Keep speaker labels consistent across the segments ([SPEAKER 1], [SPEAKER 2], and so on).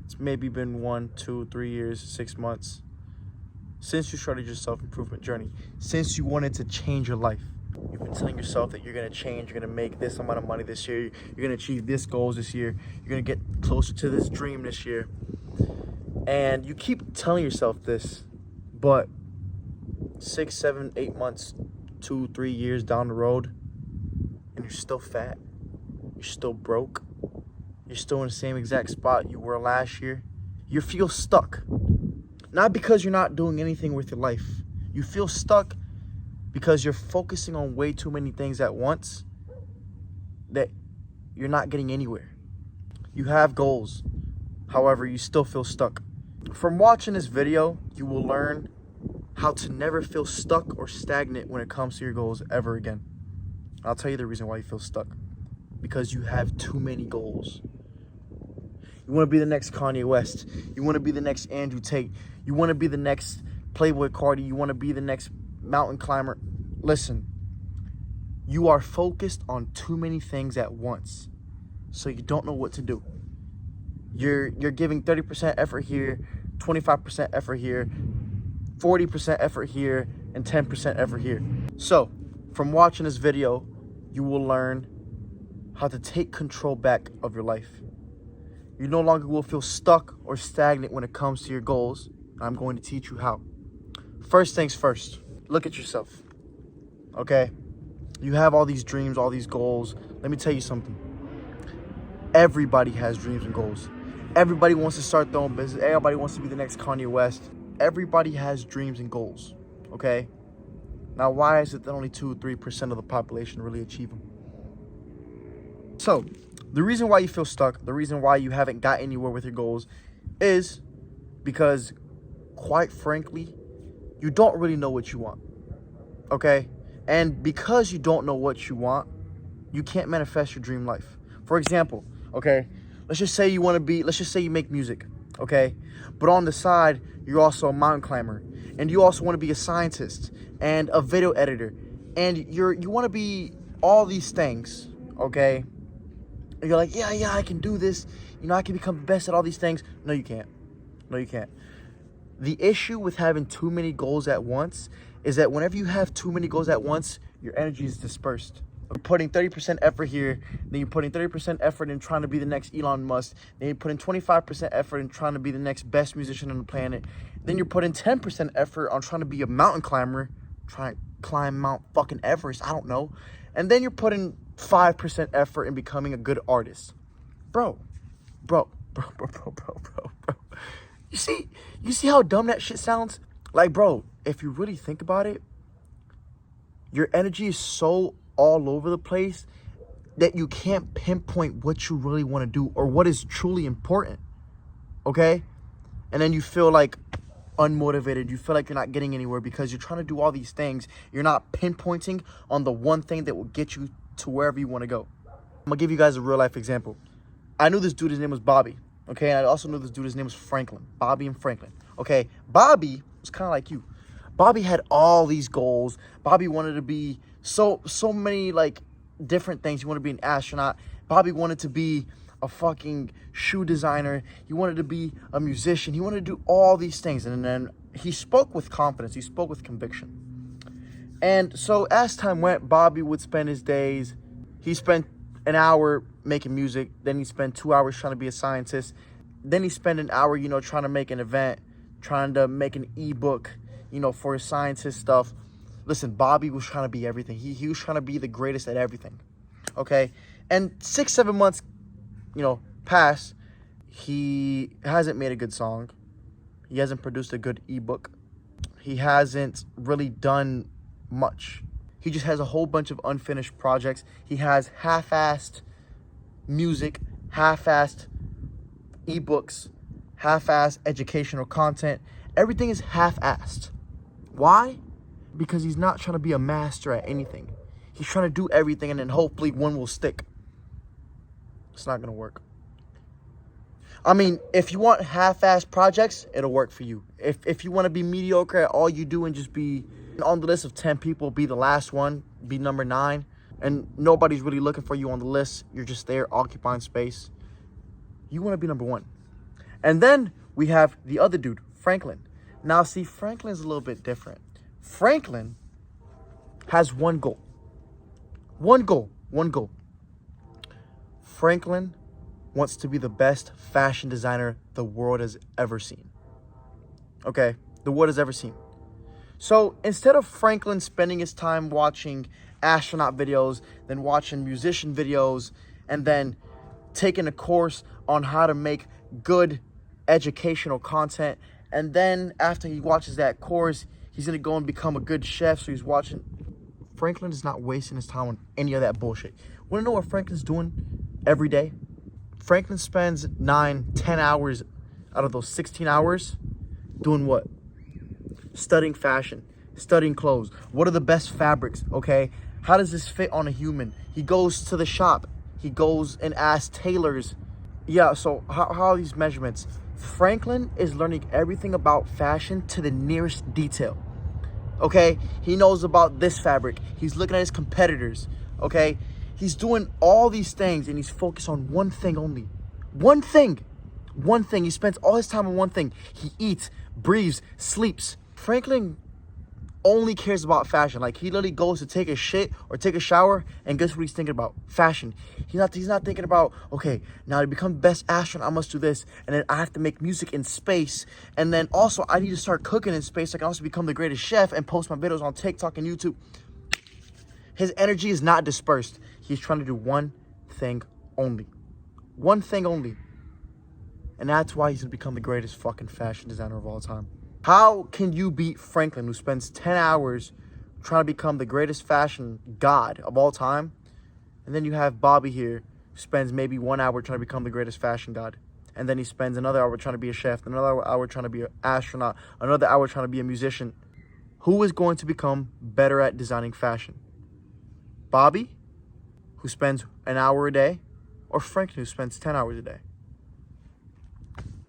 [SPEAKER 1] It's maybe been 1, 2, 3 years, 6 months since you started your self-improvement journey, since you wanted to change your life. You've been telling yourself that you're gonna change, you're gonna make this amount of money this year, you're gonna achieve this goals this year, you're gonna get closer to this dream this year. And you keep telling yourself this, but 6, 7, 8 months, 2, 3 years down the road, and you're still fat, you're still broke, you're still in the same exact spot you were last year. You feel stuck. Not because you're not doing anything with your life. You feel stuck because you're focusing on way too many things at once that you're not getting anywhere. You have goals, however, you still feel stuck. From watching this video, you will learn how to never feel stuck or stagnant when it comes to your goals ever again. I'll tell you the reason why you feel stuck. Because you have too many goals. You want to be the next Kanye West. You want to be the next Andrew Tate. You want to be the next Playboy Cardi. You want to be the next mountain climber. Listen, you are focused on too many things at once, so you don't know what to do. You're giving 30% effort here, 25% effort here, 40% effort here, and 10% effort here. So, from watching this video, you will learn how to take control back of your life. You no longer will feel stuck or stagnant when it comes to your goals. I'm going to teach you how. First things first, look at yourself, okay? You have all these dreams, all these goals. Let me tell you something. Everybody has dreams and goals. Everybody wants to start their own business. Everybody wants to be the next Kanye West. Everybody has dreams and goals, okay? Now, why is it that only 2-3% of the population really achieve them? So, the reason why you feel stuck, the reason why you haven't got anywhere with your goals is because, quite frankly, you don't really know what you want, okay? And because you don't know what you want, you can't manifest your dream life. For example, okay, let's just say you make music, okay? But on the side, you're also a mountain climber, and you also want to be a scientist and a video editor, and you want to be all these things, okay? And you're like, yeah, I can do this. You know, I can become the best at all these things. No, you can't. No, you can't. The issue with having too many goals at once is that whenever you have too many goals at once, your energy is dispersed. You're putting 30% effort here, then you're putting 30% effort in trying to be the next Elon Musk, then you're putting 25% effort in trying to be the next best musician on the planet, then you're putting 10% effort on trying to be a mountain climber, trying to climb Mount fucking Everest, I don't know, and then you're putting 5% effort in becoming a good artist. Bro. You see how dumb that shit sounds? Like, bro, if you really think about it, your energy is so all over the place that you can't pinpoint what you really want to do or what is truly important, okay? And then you feel like unmotivated. You feel like you're not getting anywhere because you're trying to do all these things. You're not pinpointing on the one thing that will get you to wherever you want to go. I'm going to give you guys a real life example. I knew this dude, his name was Bobby, okay? And I also knew this dude, his name was Franklin. Bobby and Franklin, okay? Bobby was kind of like you. Bobby had all these goals. Bobby wanted to be so many, like, different things. He wanted to be an astronaut. Bobby wanted to be a fucking shoe designer. He wanted to be a musician. He wanted to do all these things. And then he spoke with confidence. He spoke with conviction. And so as time went, Bobby would spend his days, he spent an hour making music. Then he spent 2 hours trying to be a scientist. Then he spent an hour, you know, trying to make an event, trying to make an ebook, you know, for his scientist stuff. Listen, Bobby was trying to be everything. He was trying to be the greatest at everything, okay? And 6-7 months, you know, passed. He hasn't made a good song. He hasn't produced a good ebook. He hasn't really done much. He just has a whole bunch of unfinished projects. He has half-assed music, half-assed ebooks, half-assed educational content. Everything is half-assed. Why? Because he's not trying to be a master at anything. He's trying to do everything and then hopefully one will stick. It's not going to work. I mean, if you want half-assed projects, it'll work for you. If you want to be mediocre at all you do and just be on the list of 10 people, be the last one, be number 9, and nobody's really looking for you on the list, you're just there occupying space, you want to be number 1. And then we have the other dude, Franklin. Now, see, Franklin's a little bit different. Franklin has one goal. One goal. Franklin wants to be the best fashion designer the world has ever seen. Okay? The world has ever seen. So instead of Franklin spending his time watching astronaut videos, then watching musician videos, and then taking a course on how to make good educational content, and then after he watches that course, he's going to go and become a good chef, so he's watching. Franklin is not wasting his time on any of that bullshit. Want to know what Franklin's doing every day? Franklin spends 9-10 hours out of those 16 hours doing what? Studying fashion, studying clothes. What are the best fabrics, okay? How does this fit on a human? He goes to the shop. He goes and asks tailors. Yeah, so how are these measurements? Franklin is learning everything about fashion to the nearest detail, okay? He knows about this fabric. He's looking at his competitors, okay? He's doing all these things, and he's focused on one thing only. One thing. He spends all his time on one thing. He eats, breathes, sleeps. Franklin only cares about fashion. Like, he literally goes to take a shit or take a shower, and guess what he's thinking about? Fashion. He's not thinking about, okay, now to become the best astronaut, I must do this, and then I have to make music in space, and then also I need to start cooking in space so I can also become the greatest chef and post my videos on TikTok and YouTube. His energy is not dispersed. He's trying to do one thing only. One thing only. And that's why he's going to become the greatest fucking fashion designer of all time. How can you beat Franklin, who spends 10 hours trying to become the greatest fashion god of all time? And then you have Bobby here, who spends maybe 1 hour trying to become the greatest fashion god. And then he spends another hour trying to be a chef, another hour trying to be an astronaut, another hour trying to be a musician. Who is going to become better at designing fashion? Bobby, who spends an hour a day, or Franklin, who spends 10 hours a day?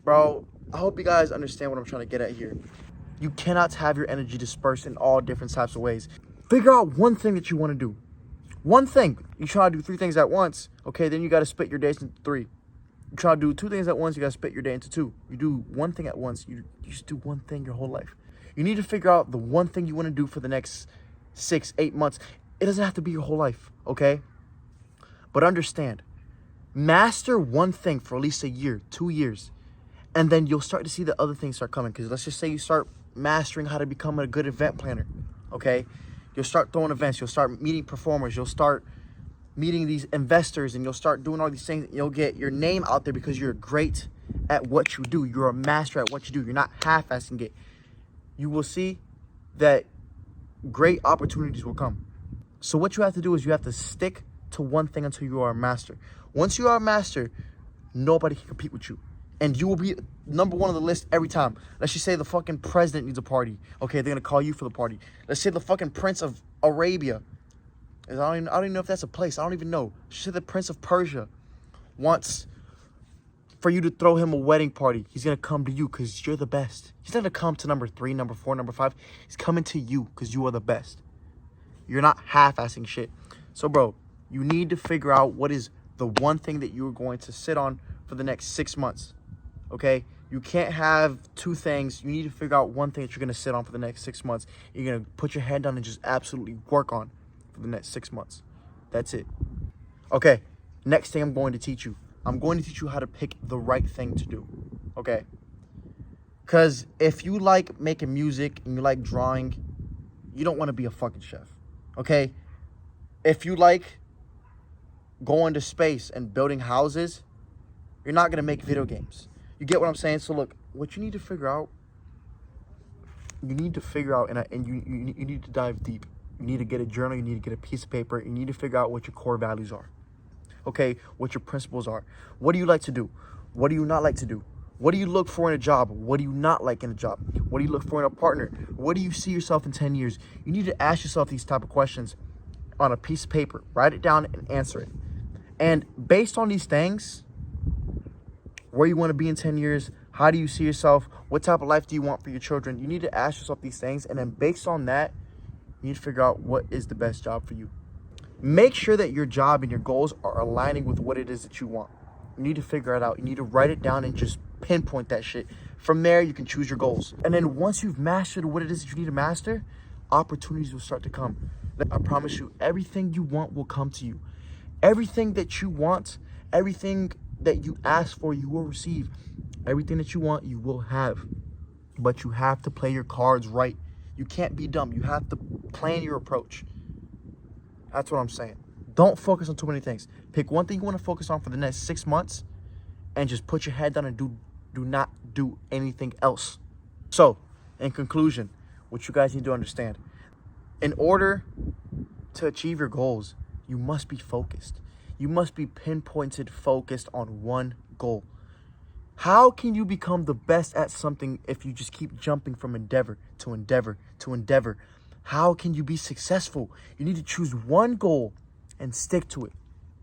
[SPEAKER 1] Bro, I hope you guys understand what I'm trying to get at here. You cannot have your energy dispersed in all different types of ways. Figure out one thing that you want to do. One thing. You try to do 3 things at once, okay, then you got to split your days into 3. You try to do 2 things at once, you got to split your day into 2. You do one thing at once, you just do one thing your whole life. You need to figure out the one thing you want to do for the next 6-8 months. It doesn't have to be your whole life, okay? But understand, master one thing for at least a year, 2 years, and then you'll start to see the other things start coming. Because let's just say you start mastering how to become a good event planner, okay? You'll start throwing events. You'll start meeting performers. You'll start meeting these investors, and you'll start doing all these things. You'll get your name out there because you're great at what you do. You're a master at what you do. You're not half-assing it. You will see that great opportunities will come. So what you have to do is you have to stick to one thing until you are a master. Once you are a master, nobody can compete with you. And you will be number 1 on the list every time. Let's just say the fucking president needs a party. Okay, they're going to call you for the party. Let's say the fucking Prince of Arabia. I don't even know if that's a place. I don't even know. Let's say the Prince of Persia wants for you to throw him a wedding party. He's going to come to you because you're the best. He's not going to come to number 3, number 4, number 5. He's coming to you because you are the best. You're not half-assing shit. So, bro, you need to figure out what is the one thing that you're going to sit on for the next 6 months. Okay? You can't have 2 things. You need to figure out one thing that you're going to sit on for the next 6 months. You're going to put your head down and just absolutely work on for the next 6 months. That's it. Okay, next thing I'm going to teach you. I'm going to teach you how to pick the right thing to do. Okay? Because if you like making music and you like drawing, you don't want to be a fucking chef. Okay? If you like going to space and building houses, you're not going to make video games. You get what I'm saying? So look, what you need to figure out, and you need to dive deep. You need to get a journal, you need to get a piece of paper, you need to figure out what your core values are. Okay? What your principles are. What do you like to do? What do you not like to do? What do you look for in a job? What do you not like in a job? What do you look for in a partner? What do you see yourself in 10 years? You need to ask yourself these type of questions on a piece of paper. Write it down and answer it. And based on these things, where you want to be in 10 years, how do you see yourself? What type of life do you want for your children? You need to ask yourself these things. And then based on that, you need to figure out what is the best job for you. Make sure that your job and your goals are aligning with what it is that you want. You need to figure it out. You need to write it down and just pinpoint that shit. From there, you can choose your goals. And then once you've mastered what it is that you need to master, opportunities will start to come. I promise you, everything you want will come to you. Everything that you want, everything that you ask for, you will receive. Everything that you want, you will have. But you have to play your cards right. You can't be dumb. You have to plan your approach. That's what I'm saying. Don't focus on too many things. Pick one thing you want to focus on for the next 6 months and just put your head down and do not do anything else. So, in conclusion, what you guys need to understand, in order to achieve your goals, you must be focused. You must be pinpointed, focused on one goal. How can you become the best at something if you just keep jumping from endeavor to endeavor to endeavor? How can you be successful? You need to choose one goal and stick to it.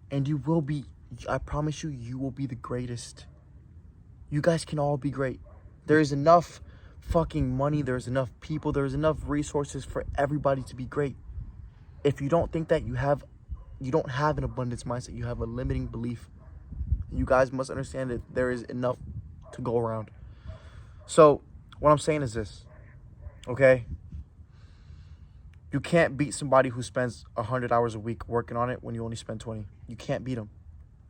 [SPEAKER 1] And you will be, I promise you, you will be the greatest. You guys can all be great. There is enough fucking money. There's enough people. There's enough resources for everybody to be great. If you don't think that, you don't have an abundance mindset. You have a limiting belief. You guys must understand that there is enough to go around. So what I'm saying is this, okay? You can't beat somebody who spends 100 hours a week working on it when you only spend 20. You can't beat them.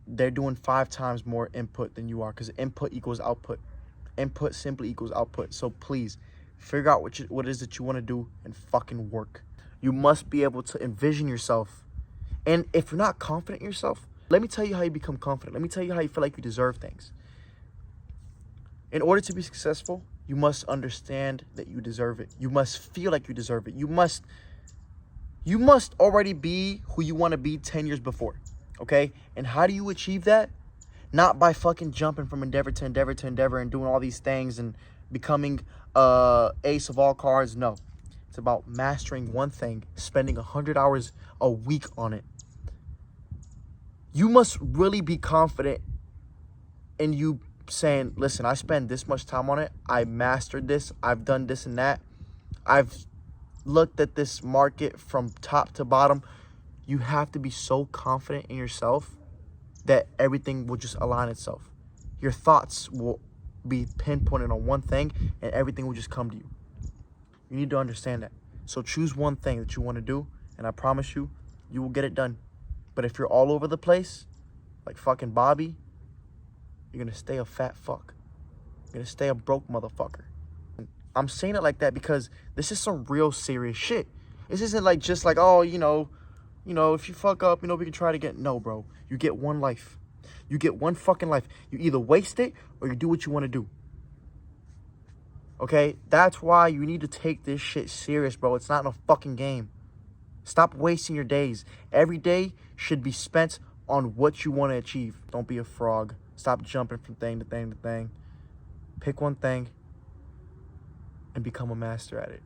[SPEAKER 1] They're doing 5 times more input than you are, because input equals output. Input simply equals output. So please figure out what it is that you want to do and fucking work. You must be able to envision yourself. And if you're not confident in yourself, let me tell you how you become confident. Let me tell you how you feel like you deserve things. In order to be successful, you must understand that you deserve it. You must feel like you deserve it. You must already be who you want to be 10 years before, okay? And how do you achieve that? Not by fucking jumping from endeavor to endeavor to endeavor and doing all these things and becoming ace of all cards. No. It's about mastering one thing, spending 100 hours a week on it. You must really be confident in you saying, listen, I spend this much time on it. I mastered this. I've done this and that. I've looked at this market from top to bottom. You have to be so confident in yourself that everything will just align itself. Your thoughts will be pinpointed on one thing and everything will just come to you. You need to understand that. So choose one thing that you want to do, and I promise you, you will get it done. But if you're all over the place, like fucking Bobby, you're going to stay a fat fuck. You're going to stay a broke motherfucker. I'm saying it like that because this is some real serious shit. This isn't like just like, oh, you know, if you fuck up, we can try to get. No, bro. You get one life. You get one fucking life. You either waste it or you do what you want to do. Okay? That's why you need to take this shit serious, bro. It's not a fucking game. Stop wasting your days. Every day should be spent on what you want to achieve. Don't be a frog. Stop jumping from thing to thing to thing. Pick one thing and become a master at it.